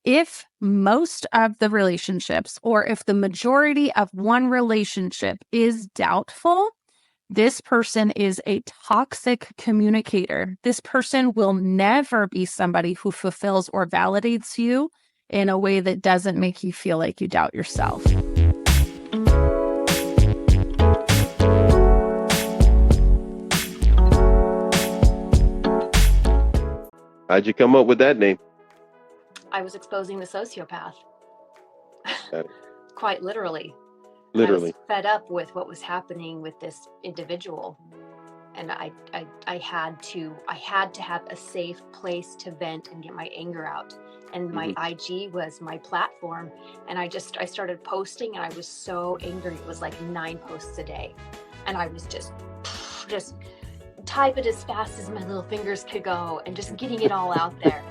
If most of the relationships, or if the majority of one relationship is doubtful, this person is a toxic communicator. This person will never be somebody who fulfills or validates you in a way that doesn't make you feel like you doubt yourself. How'd you come up with that name? I was exposing the sociopath. Got it. Quite literally. Literally. I was fed up with what was happening with this individual. And I had to have a safe place to vent and get my anger out. And my IG was my platform. And I started posting, and I was so angry. It was like 9 posts a day. And I was just type it as fast as my little fingers could go and just getting it all out there.